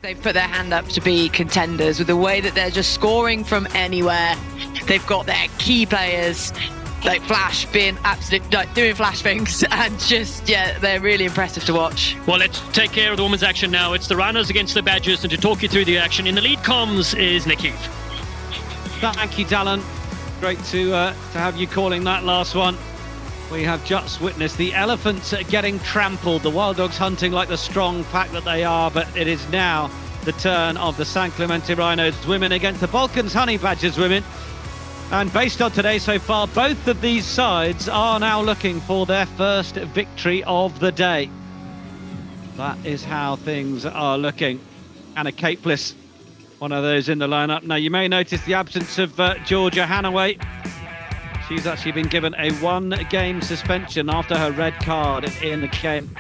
They've put their hand up to be contenders with the way that they're just scoring from anywhere. They've got their key players like Flash being absolute, like doing Flash things, and just, yeah, they're really impressive to watch. Well, let's take care of the women's action now. It's the Rhinos against the Badgers, and to talk you through the action in the lead comms is Nick Heath. Thank you, Dallin. Great to have you calling that last one. We have just witnessed the elephants getting trampled, the wild dogs hunting like the strong pack that they are, but it is now the turn of the San Clemente Rhinos women against the Balkans Honey Badgers women. And based on today so far, both of these sides are now looking for their first victory of the day. That is how things are looking. Anna Capeless, one of those in the lineup. Now, you may notice the absence of Georgia Hanaway. She's actually been given a one-game suspension after her red card in the game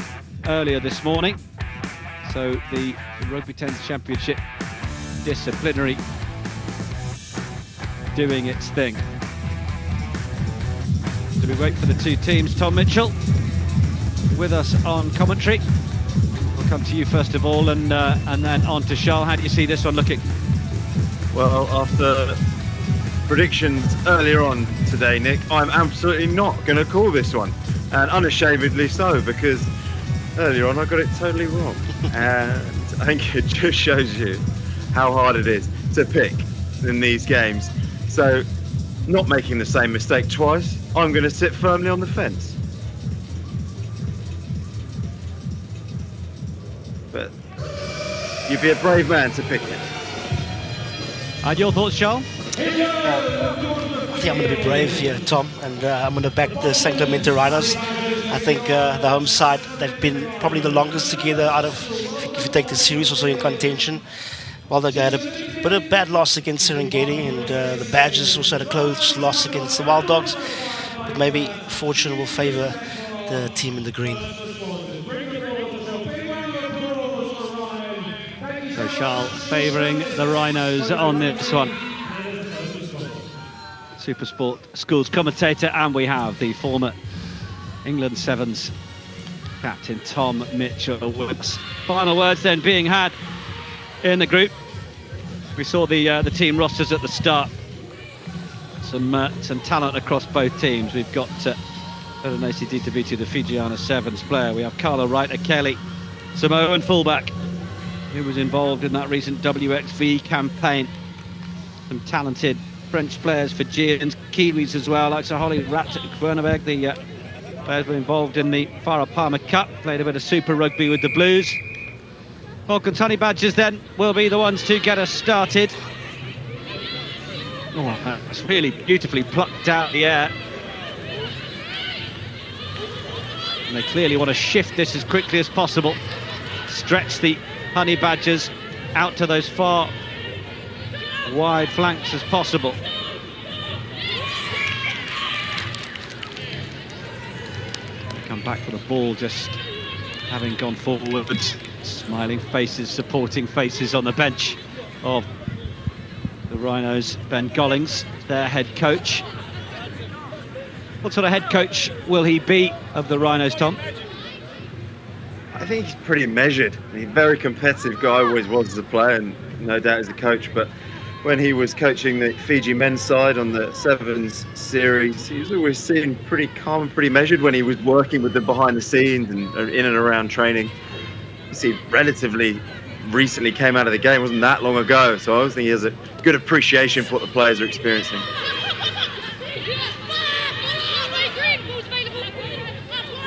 earlier this morning. So the Rugby 10 Championship disciplinary doing its thing. So we wait for the two teams. Tom Mitchell with us on commentary. We'll come to you first of all, and then on to Charles. How do you see this one looking? Well, after predictions earlier on today, Nick, I'm absolutely not going to call this one, and unashamedly so, because earlier on I got it totally wrong. And I think it just shows you how hard it is to pick in these games. So, not making the same mistake twice, I'm going to sit firmly on the fence. But you'd be a brave man to pick it. And your thoughts, Charles? I think I'm going to be brave here, Tom, and I'm going to back the San Clemente Rhinos. I think the home side, they've been probably the longest together out of, if you take the series, also in contention. While they had a bit of bad loss against Serengeti, and the Badgers also had a close loss against the Wild Dogs. But maybe fortune will favour the team in the green. So Charles favouring the Rhinos on this one. Supersport Schools commentator, and we have the former England Sevens captain Tom Mitchell with us. Final words then being had in the group. We saw the team rosters at the start. Some talent across both teams. We've got R10C the Fijiana Sevens player. We have Carla Wright-Kelly, Samoan fullback, who was involved in that recent WXV campaign. Some talented French players, Fijians, Kiwis as well, like Holly Rat-Quernebeg. The players were involved in the Farah Palmer Cup, played a bit of Super Rugby with the Blues. Balkans Honey Badgers then will be the ones to get us started. Oh, that's really beautifully plucked out the air. And they clearly want to shift this as quickly as possible. Stretch the Honey Badgers out to those far wide flanks as possible. Come back for the ball, just having gone forwards. Smiling faces, supporting faces on the bench of the Rhinos. Ben Gollings, their head coach. What sort of head coach will he be of the Rhinos, Tom? I think he's pretty measured. He's a very competitive guy, always was as a player, and no doubt as a coach. But when he was coaching the Fiji men's side on the Sevens series, he was always seen pretty calm and pretty measured when he was working with them behind the scenes and in and around training. You see, relatively recently came out of the game, wasn't that long ago, so I always think he has a good appreciation for what the players are experiencing.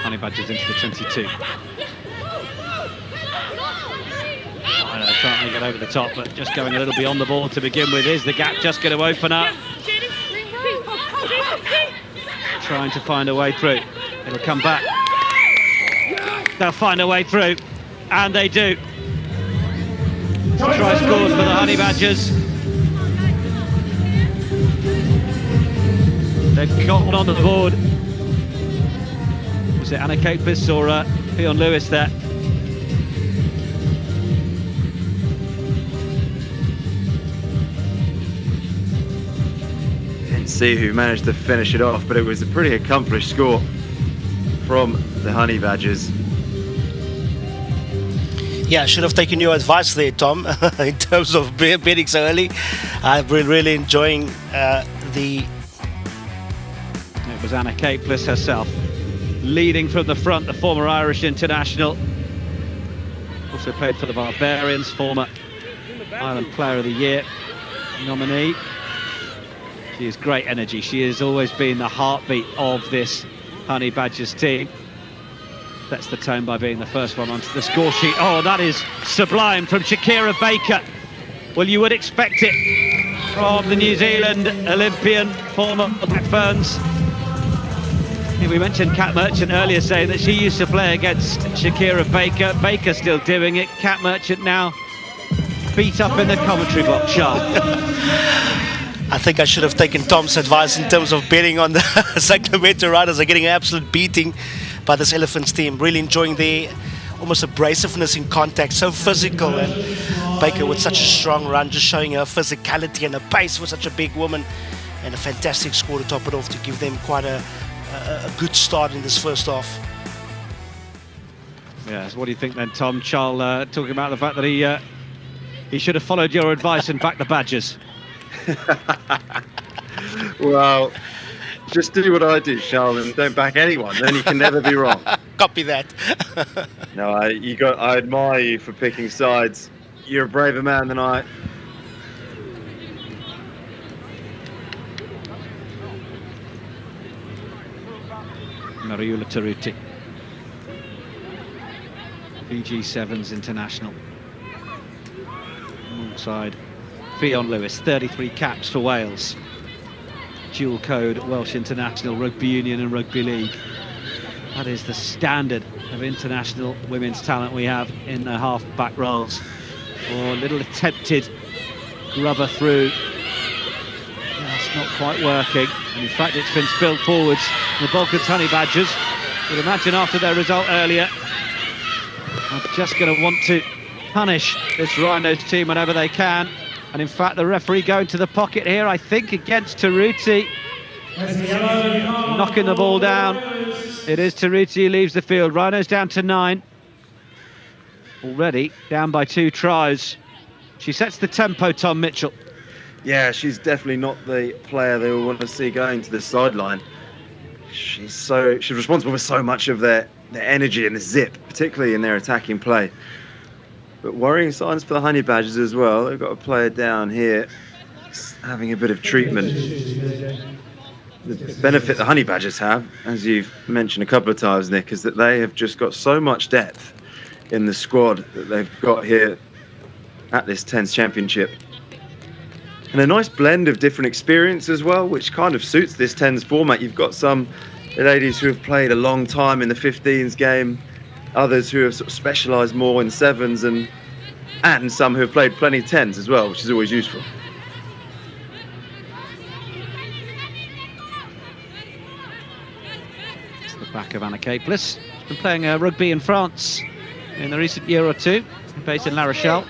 Honey Badgers into the 22. Trying to get over the top, but just going a little beyond the ball to begin with. Is the gap just going to open up? Trying to find a way through. It'll come back. They'll find a way through, and they do. Try scores for the Honey Badgers. They've got one on the board. Was it Anna Capis or Fionn Lewis there? See who managed to finish it off, but it was a pretty accomplished score from the Honey Badgers. Yeah, I should have taken your advice there, Tom, in terms of bidding so early. I've been really enjoying the... It was Anna Capeless herself, leading from the front, the former Irish international. Also played for the Barbarians, former Ireland Player of the Year nominee. She has great energy. She has always been the heartbeat of this Honey Badgers team. Sets the tone by being the first one onto the score sheet. Oh, that is sublime from Shakira Baker. Well, you would expect it from the New Zealand Olympian, former Black Ferns. We mentioned Kat Merchant earlier, saying that she used to play against Shakira Baker. Baker still doing it. Kat Merchant now beat up in the commentary box, Charles. I think I should have taken Tom's advice in terms of betting on the St. Clemente Rhinos. Are getting an absolute beating by this Elephants team. Really enjoying the almost abrasiveness in contact, so physical, and Baker with such a strong run, just showing her physicality and her pace for such a big woman, and a fantastic score to top it off to give them quite a good start in this first half. Yes, what do you think then, Tom? Charles talking about the fact that he should have followed your advice and backed the Badgers. Well, just do what I do, Charles, and don't back anyone. Then you can never be wrong. Copy that. No, I admire you for picking sides. You're a braver man than I. Mariula Taruti, Fiji Sevens international, alongside Fionn Lewis, 33 caps for Wales, dual code Welsh international, rugby union and rugby league. That is the standard of international women's talent we have in the half-back roles. Oh, a little attempted grubber through. That's not quite working. And in fact, it's been spilled forwards. The Balkans Honey Badgers, you'd imagine after their result earlier, are just going to want to punish this Rhinos team whenever they can. And in fact, the referee going to the pocket here, I think, against Taruti. Knocking the ball down. It is Taruti who leaves the field. Rhinos down to 9. Already down by 2 tries. She sets the tempo, Tom Mitchell. Yeah, she's definitely not the player they will want to see going to the sideline. She's responsible for so much of their energy and the zip, particularly in their attacking play. But worrying signs for the Honey Badgers as well. They've got a player down here having a bit of treatment. The benefit the Honey Badgers have, as you've mentioned a couple of times, Nick, is that they have just got so much depth in the squad that they've got here at this 10s championship. And a nice blend of different experience as well, which kind of suits this 10s format. You've got some ladies who have played a long time in the 15s game, others who have sort of specialised more in 7s, and some who have played plenty 10s as well, which is always useful. It's the back of Anna Capeless. She's been playing rugby in France in the recent year or two, based in La Rochelle.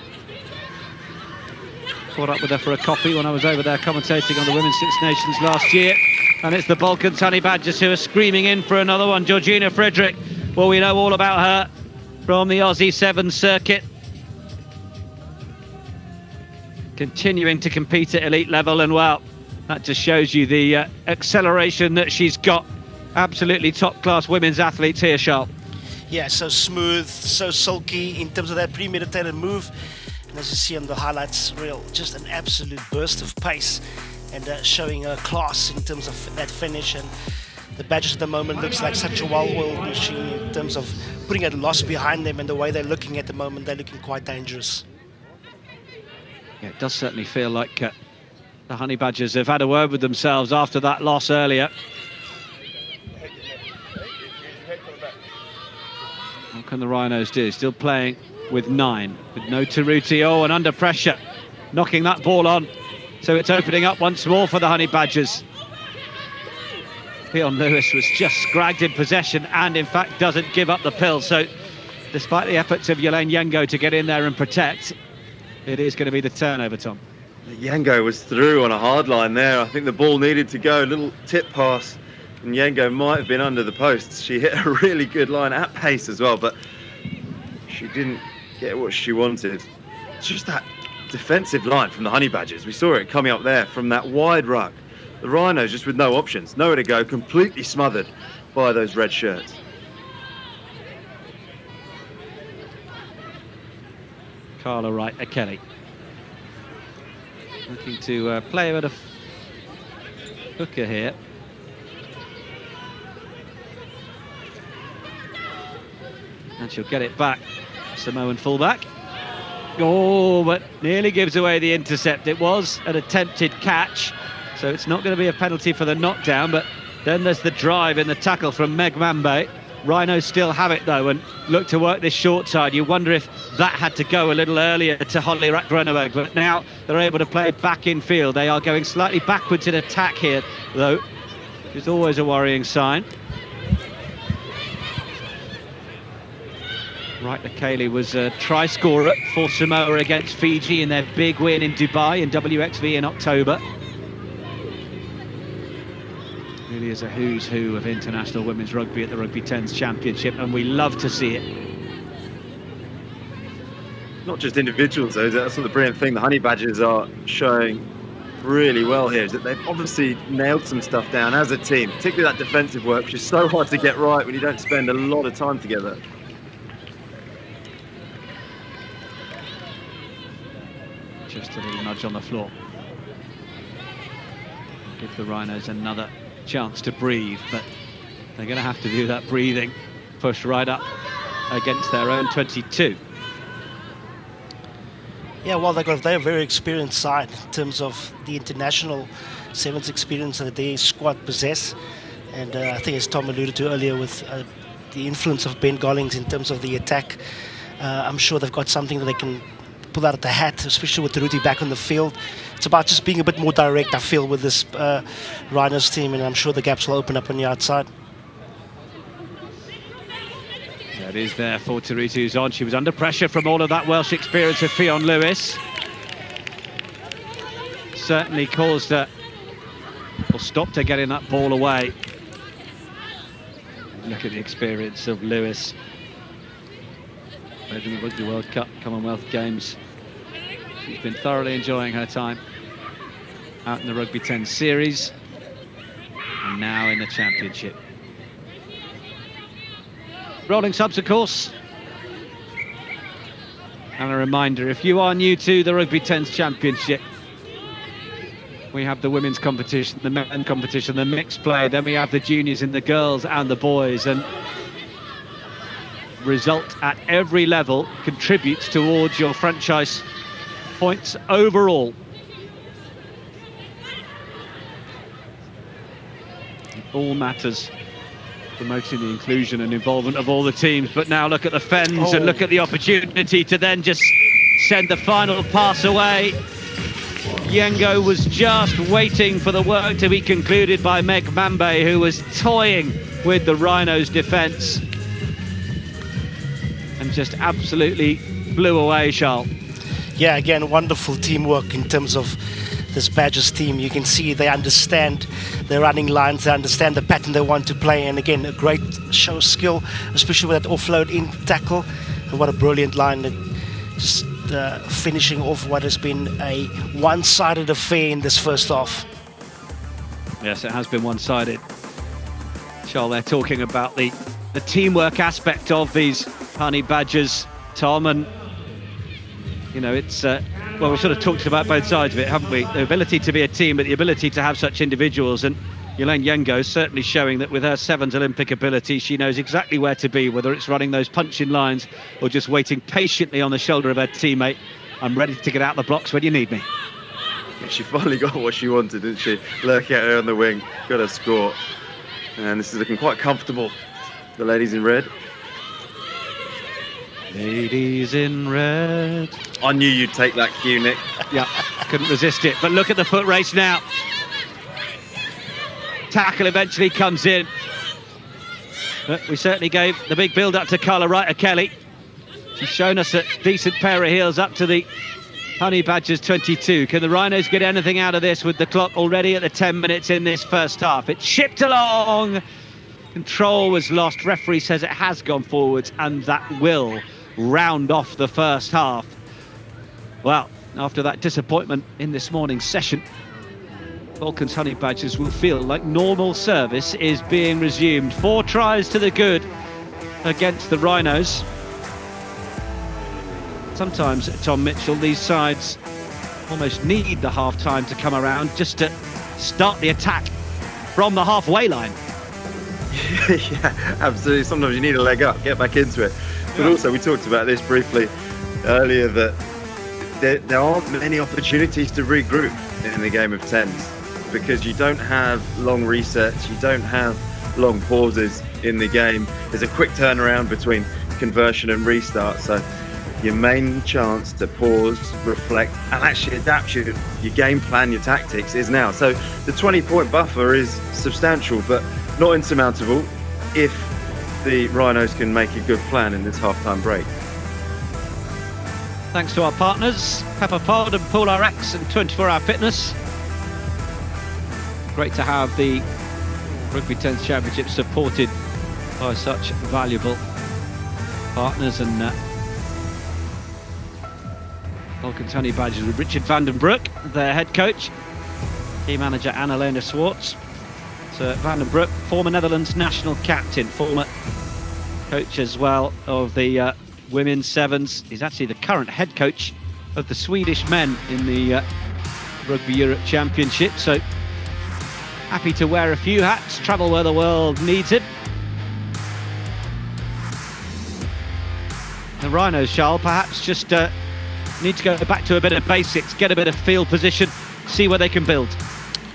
Caught up with her for a coffee when I was over there commentating on the Women's Six Nations last year. And it's the Balkans Honey Badgers who are screaming in for another one. Georgina Frederick, well, we know all about her from the Aussie Sevens circuit. Continuing to compete at elite level, and well, that just shows you the acceleration that she's got. Absolutely top-class women's athletes here, Charles. Yeah, so smooth, so silky in terms of that premeditated move. And as you see on the highlights reel, just an absolute burst of pace, and showing her class in terms of that finish. And the Badgers at the moment looks like such a well-oiled machine in terms of putting a loss behind them, and the way they're looking at the moment, they're looking quite dangerous. Yeah, it does certainly feel like the Honey Badgers have had a word with themselves after that loss earlier. What can the Rhinos do? Still playing with 9, with no Taruti. Oh, and under pressure, knocking that ball on. So it's opening up once more for the Honey Badgers. Fionn Lewis was just scragged in possession and in fact doesn't give up the pill. So despite the efforts of Yelene Yengo to get in there and protect, it is going to be the turnover, Tom. Yengo was through on a hard line there. I think the ball needed to go. A little tip pass, and Yengo might have been under the posts. She hit a really good line at pace as well, but she didn't get what she wanted. It's just that defensive line from the Honey Badgers. We saw it coming up there from that wide ruck. The Rhinos just with no options, nowhere to go, completely smothered by those red shirts. Carla Wright Kelly looking to play a bit of hooker here. And she'll get it back. Samoan fullback. Oh, but nearly gives away the intercept. It was an attempted catch, so it's not going to be a penalty for the knockdown, but then there's the drive in the tackle from Meg Mambe. Rhinos still have it though and look to work this short side. You wonder if that had to go a little earlier to Holly Rack-Groeneweg, but now they're able to play back in field. They are going slightly backwards in attack here though, which is always a worrying sign. Wright Akeli was a try scorer for Samoa against Fiji in their big win in Dubai in WXV in October. Really is a who's who of international women's rugby at the Rugby 10s Championship, and we love to see it. Not just individuals though, that's the brilliant thing the Honey Badgers are showing really well here, is that they've obviously nailed some stuff down as a team, particularly that defensive work, which is so hard to get right when you don't spend a lot of time together. Just a little nudge on the floor. Give the Rhinos another chance to breathe, but they're going to have to do that breathing push right up against their own 22. Yeah, well, they're a very experienced side in terms of the international sevens experience that their squad possess. And I think, as Tom alluded to earlier, with the influence of Ben Gollings in terms of the attack, I'm sure they've got something that they can pull out of the hat, especially with Ruti back on the field. It's about just being a bit more direct, I feel, with this Rhinos team, and I'm sure the gaps will open up on the outside. That is there for Teresa, who's on. She was under pressure from all of that Welsh experience of Fionn Lewis. Certainly caused her, or stopped her getting that ball away. Look at the experience of Lewis. Both in the Rugby World Cup, Commonwealth Games. She's been thoroughly enjoying her time out in the Rugby 10 series, and now in the Championship. Rolling subs, of course. And a reminder, if you are new to the Rugby 10s Championship, we have the women's competition, the men's competition, the mixed play, then we have the juniors and the girls and the boys, and result at every level contributes towards your franchise points overall. It all matters, promoting the inclusion and involvement of all the teams. But now look at the Fens and look at the opportunity to then just send the final pass away. Yengo was just waiting for the work to be concluded by Meg Mambe, who was toying with the Rhinos' defence and just absolutely blew away, Charles. Yeah, again, wonderful teamwork in terms of this Badgers team. You can see they understand the running lines, they understand the pattern they want to play, and again, a great show of skill, especially with that offload in tackle. And what a brilliant line, just finishing off what has been a one-sided affair in this first half. Yes, it has been one-sided. Charles, they're talking about the teamwork aspect of these Honey Badgers, Tom, and you know, it's well, we've sort of talked about both sides of it, haven't we? The ability to be a team, but the ability to have such individuals. And Yulaine Yengo is certainly showing that with her sevens Olympic ability, she knows exactly where to be, whether it's running those punch-in lines or just waiting patiently on the shoulder of her teammate. I'm ready to get out the blocks when you need me. She finally got what she wanted, didn't she? Lurk at her on the wing, got her score. And this is looking quite comfortable, the ladies in red. Ladies in red. I knew you'd take that cue, Nick. Yeah, couldn't resist it. But look at the foot race now. Tackle eventually comes in. But we certainly gave the big build-up to Carla Wright-Kelly. She's shown us a decent pair of heels up to the Honey Badgers 22. Can the Rhinos get anything out of this with the clock already at the 10 minutes in this first half? It's shipped along. Control was lost. Referee says it has gone forwards, and that will round off the first half. Well, after that disappointment in this morning's session, Balkans Honey Badgers will feel like normal service is being resumed. 4 tries to the good against the Rhinos. Sometimes, Tom Mitchell, these sides almost need the half-time to come around just to start the attack from the halfway line. Yeah, absolutely. Sometimes you need a leg up, get back into it. But also, we talked about this briefly earlier, that there aren't many opportunities to regroup in the game of tens, because you don't have long resets, you don't have long pauses in the game. There's a quick turnaround between conversion and restart, so your main chance to pause, reflect, and actually adapt your game plan, your tactics is now. So the 20-point buffer is substantial, but not insurmountable if the Rhinos can make a good plan in this half-time break. Thanks to our partners, Pepper Pod and Pool RX and 24 Hour Fitness. Great to have the Rugby 10s Championship supported by such valuable partners. And Balkans Honey Badgers with Richard van den Broek, their head coach, team manager Annalena Swartz. So van den Broek, former Netherlands national captain, former coach as well of the women's sevens. He's actually the current head coach of the Swedish men in the Rugby Europe Championship. So happy to wear a few hats, travel where the world needs it. The Rhinos, Charles, perhaps just need to go back to a bit of basics, get a bit of field position, see where they can build.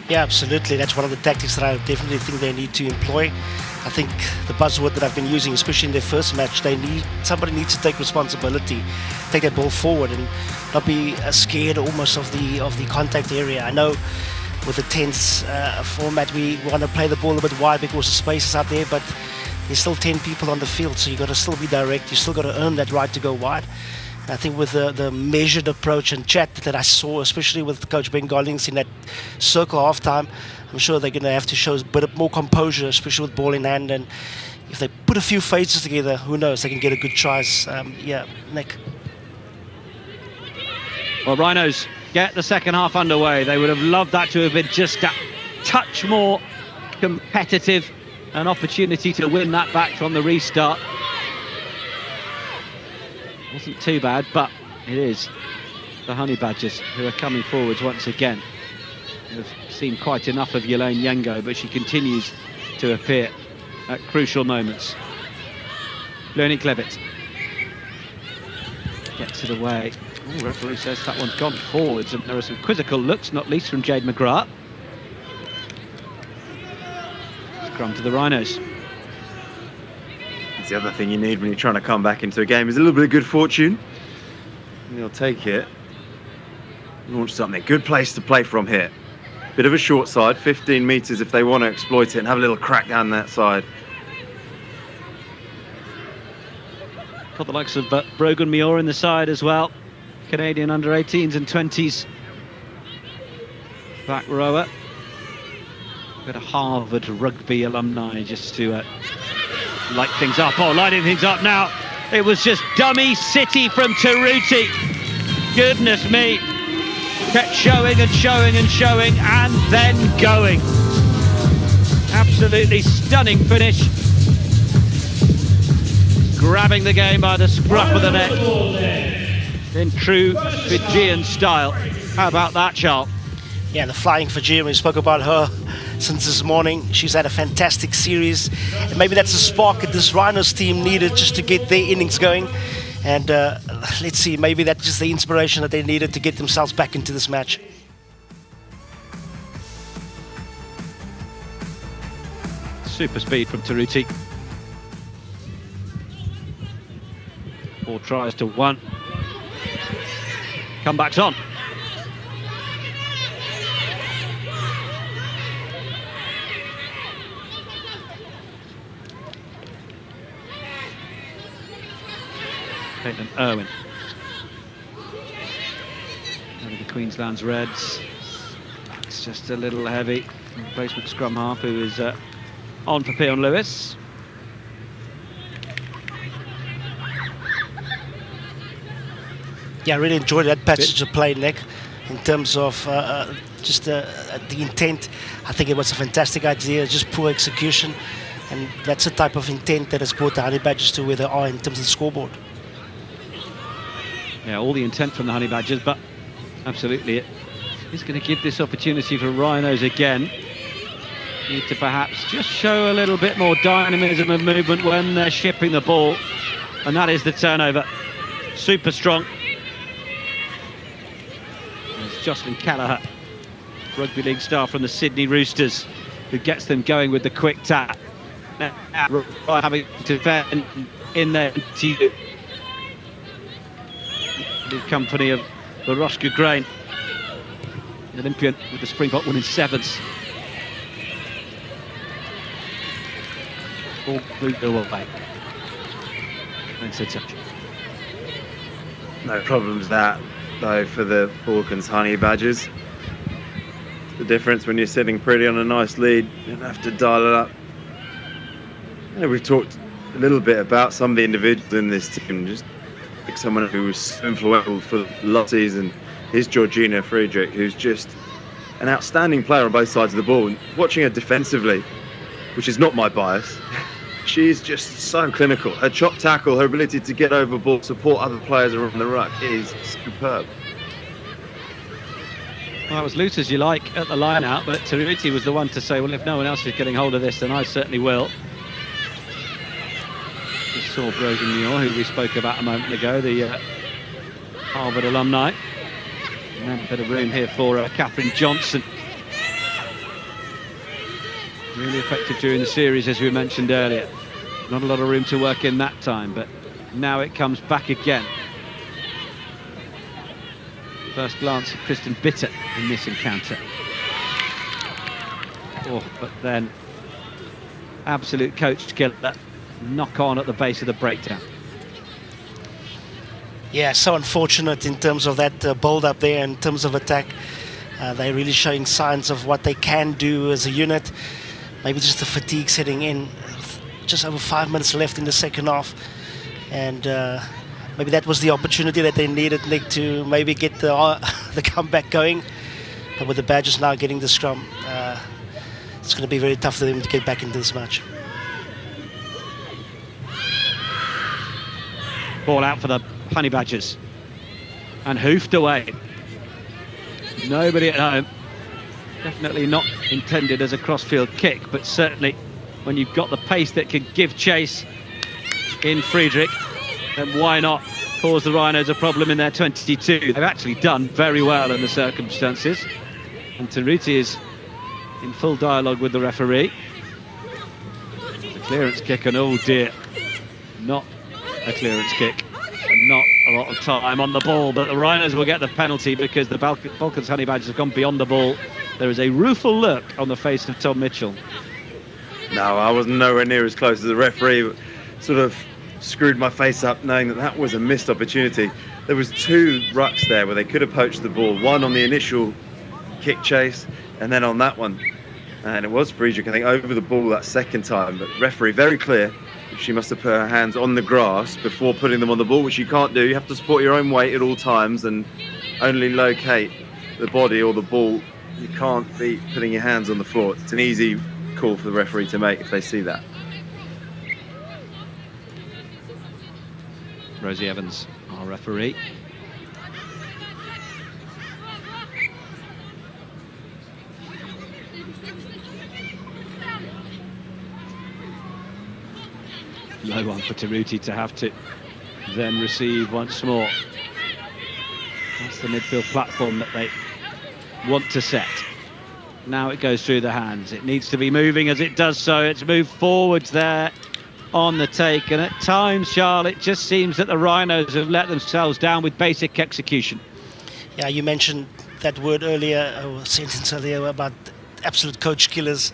Yeah, absolutely. That's one of the tactics that I definitely think they need to employ. I think the buzzword that I've been using, especially in their first match, somebody needs to take responsibility, take that ball forward, and not be scared almost of the contact area. I know with the tense format, we want to play the ball a bit wide because the space is out there, but there's still 10 people on the field, so you've got to still be direct. You still got to earn that right to go wide. And I think with the measured approach and chat that I saw, especially with Coach Ben Gollings in that circle halftime, I'm sure they're going to have to show a bit more composure, especially with ball in hand. And if they put a few phases together, who knows, they can get a good tries. Yeah, Nick. Well, Rhinos get the second half underway. They would have loved that to have been just a touch more competitive, an opportunity to win that back from the restart. Wasn't too bad, but it is the Honey Badgers who are coming forwards once again. We've seen quite enough of Yelene Yengo, but she continues to appear at crucial moments. Leonie Klevet gets it away. Oh, referee says that one's gone forwards, and there are some quizzical looks, not least from Jade McGrath. Scrum to the Rhinos. It's the other thing you need when you're trying to come back into a game is a little bit of good fortune. And you'll take it. Launch something. Good place to play from here. Bit of a short side, 15 metres if they want to exploit it and have a little crack down that side. Got the likes of Brogan Muir in the side as well. Canadian under 18s and 20s back rower. Bit of Harvard rugby alumni just to light things up. Oh, lighting things up now. It was just dummy city from Taruti. Goodness me. Kept showing and showing and showing and then going. Absolutely stunning finish. Grabbing the game by the scruff of the neck in true Fijian style. How about that, Charles? Yeah, the flying Fijian, we spoke about her since this morning. She's had a fantastic series, and maybe that's a spark that this Rhinos team needed just to get their innings going. And let's see, maybe that's just the inspiration that they needed to get themselves back into this match. Super speed from Taruti. 4 tries to 1. Comebacks on. Caitlin Irwin. One of the Queensland's Reds. It's just a little heavy. Replacement scrum half who is on for Pion Lewis. Yeah, I really enjoyed that passage of play, Nick, in terms of just the intent. I think it was a fantastic idea, just poor execution, and that's the type of intent that has brought the Honey Badgers to where they are in terms of the scoreboard. Yeah, all the intent from the Honey Badgers, but absolutely it is going to give this opportunity for Rhinos again. Need to perhaps just show a little bit more dynamism of movement when they're shipping the ball, and that is the turnover. Super strong. It's Jocelyn Callagher, rugby league star from the Sydney Roosters, who gets them going with the quick tap. Now, having to defend in there, the company of the Roshka Grain, the Olympian with the Springbok winning sevens. All moved away. Thanks, it's No problems that, though, for the Balkans Honey Badgers. The difference when you're sitting pretty on a nice lead, you don't have to dial it up. You know, we've talked a little bit about some of the individuals in this team. Just like someone who was so influential for last season is Georgina Friedrich, who's just an outstanding player on both sides of the ball. And watching her defensively, which is not my bias, she's just so clinical. Her chop tackle, her ability to get over ball, support other players around the ruck is superb. Well, it was loose as you like at the line out, but Taruti was the one to say, well, if no one else is getting hold of this, then I certainly will. Just saw Brogan Muir, who we spoke about a moment ago, the Harvard alumni. And then a bit of room here for Catherine Johnson. Really effective during the series, as we mentioned earlier. Not a lot of room to work in that time, but now it comes back again. First glance at Kristen Bitter in this encounter. Oh, but then absolute coach killer. Knock on at the base of the breakdown. Yeah, so unfortunate in terms of that build-up there, in terms of attack. They're really showing signs of what they can do as a unit. Maybe just the fatigue setting in. Just over 5 minutes left in the second half. And maybe that was the opportunity that they needed, Nick, to maybe get the comeback going. But with the Badgers now getting the scrum, it's going to be very tough for them to get back into this match. Ball out for the Honey Badgers. And hoofed away. Nobody at home. Definitely not intended as a crossfield kick, but certainly when you've got the pace that can give chase in Friedrich, then why not cause the Rhinos a problem in their 22? They've actually done very well in the circumstances. And Taruti is in full dialogue with the referee. The clearance kick, and oh dear, not a clearance kick. And not a lot of time on the ball, but the Rhinos will get the penalty because the Balkans Honey Badgers have gone beyond the ball. There is a rueful look on the face of Tom Mitchell. No, I was nowhere near as close as the referee. Sort of screwed my face up knowing that that was a missed opportunity. There was two rucks there where they could have poached the ball. One on the initial kick chase, and then on that one. And it was Friedrich, I think, over the ball that second time. But referee, very clear. She must have put her hands on the grass before putting them on the ball, which you can't do. You have to support your own weight at all times and only locate the body or the ball. You can't be putting your hands on the floor. It's an easy call for the referee to make if they see that. Rosie Evans, our referee. No one for Taruti to have to then receive once more. That's the midfield platform that they want to set. Now it goes through the hands. It needs to be moving as it does so. It's moved forwards there on the take. And at times, Charles, it just seems that the Rhinos have let themselves down with basic execution. Yeah, you mentioned that word earlier, or sentence earlier, about absolute coach killers.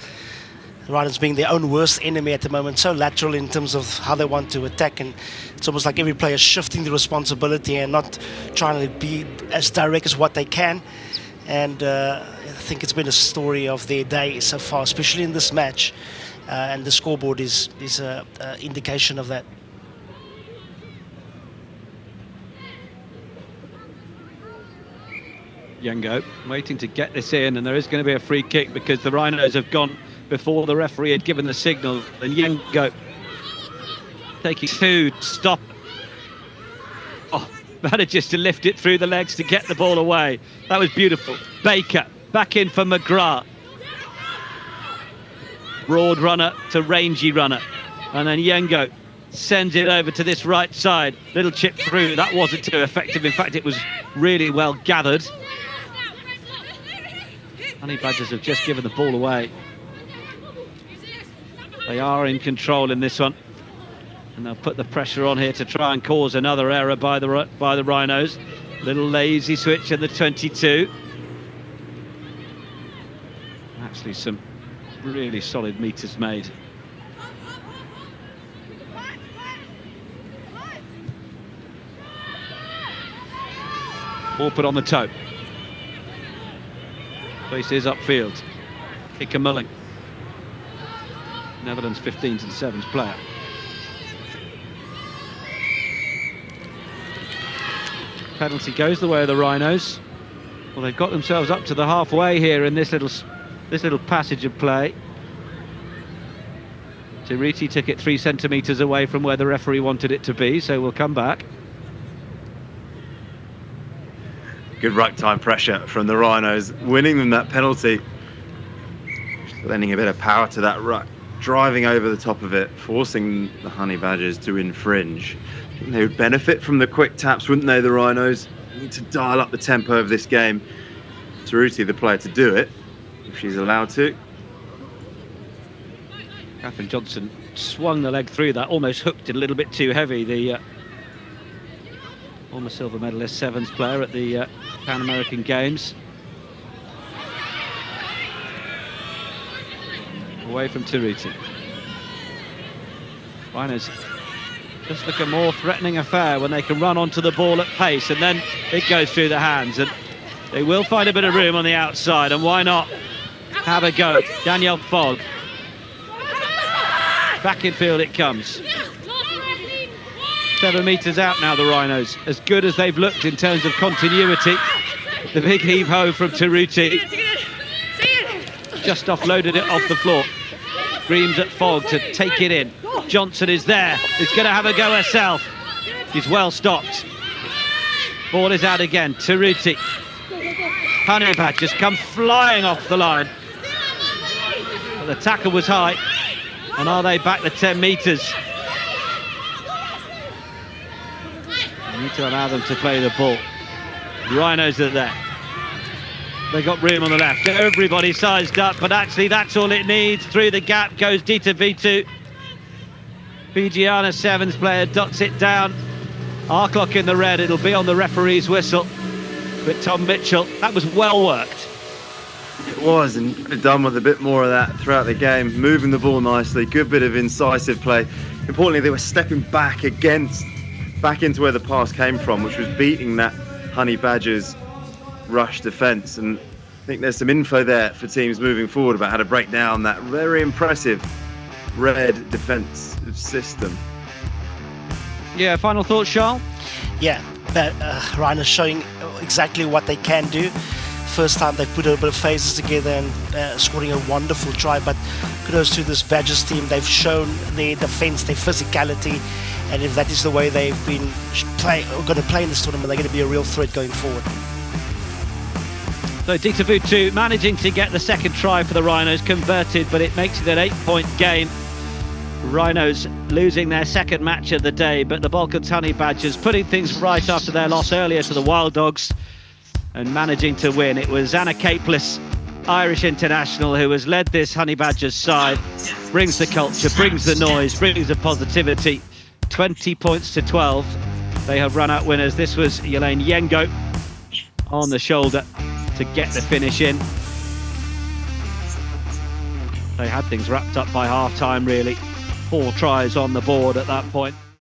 The Rhinos being their own worst enemy at the moment, so lateral in terms of how they want to attack, and it's almost like every player shifting the responsibility and not trying to be as direct as what they can. And I think it's been a story of their day so far, especially in this match, and the scoreboard is an indication of that. Yengo waiting to get this in, and there is going to be a free kick because the Rhinos have gone before the referee had given the signal. And Yengo taking two, stop. Oh, manages to lift it through the legs to get the ball away. That was beautiful. Baker back in for McGrath. Broad runner to rangy runner, and then Yengo sends it over to this right side. Little chip through. That wasn't too effective. In fact, it was really well gathered. Honey Badgers have just given the ball away. They are in control in this one, and they'll put the pressure on here to try and cause another error by the Rhinos. Little lazy switch in the 22. Actually, some really solid meters made. Ball put on the toe. Place is upfield. Kicker Mulling. Netherlands 15 to the 7th player. Penalty goes the way of the Rhinos. Well, they've got themselves up to the halfway here in this little passage of play. Tiriti took it 3 centimetres away from where the referee wanted it to be, so we'll come back. Good ruck time pressure from the Rhinos, winning them that penalty. Just lending a bit of power to that ruck, driving over the top of it, forcing the Honey Badgers to infringe. I think they would benefit from the quick taps, wouldn't they, the Rhinos? Need to dial up the tempo of this game. Tiriti, the player to do it, if she's allowed to. Catherine Johnson swung the leg through that, almost hooked it a little bit too heavy. The former silver medalist sevens player at the Pan American Games. Away from Tiriti. Rhinos just look a more threatening affair when they can run onto the ball at pace, and then it goes through the hands, and they will find a bit of room on the outside, and why not have a go? Danielle Fogg. Back in field it comes. 7 metres out now, the Rhinos. As good as they've looked in terms of continuity. The big heave-ho from Tiriti. Just offloaded it off the floor. Screams at Fogg to take it in. Johnson is there. Is going to have a go herself. She's well stopped. Ball is out again. Tiriti. Honey Badgers come flying off the line. But the tackle was high. And are they back the 10 metres? You need to allow them to play the ball. The Rhinos are there. They got room on the left. Everybody sized up, but actually that's all it needs. Through the gap goes Dita Vitu. Fijiana sevens player dots it down. Our clock in the red. It'll be on the referee's whistle. But Tom Mitchell, that was well worked. It was, and could have done with a bit more of that throughout the game. Moving the ball nicely, good bit of incisive play. Importantly, they were stepping back into where the pass came from, which was beating that Honey Badgers rush defence. And I think there's some info there for teams moving forward about how to break down that very impressive red defence system. Yeah, final thoughts, Charles? Yeah, Rhinos showing exactly what they can do. First time they put a bit of phases together and scoring a wonderful try, but kudos to this Badgers team. They've shown their defence, their physicality, and if that is the way they've been going to play in this tournament, they're going to be a real threat going forward. So Dita Vitu managing to get the second try for the Rhinos converted, but it makes it an 8-point game. Rhinos losing their second match of the day, but the Balkans Honey Badgers putting things right after their loss earlier to the Wild Dogs and managing to win. It was Anna Capeless, Irish international, who has led this Honey Badgers side, brings the culture, brings the noise, brings the positivity. 20 points to 12. They have run out winners. This was Yelaine Yengo on the shoulder to get the finish in. They had things wrapped up by half-time, really. 4 tries on the board at that point.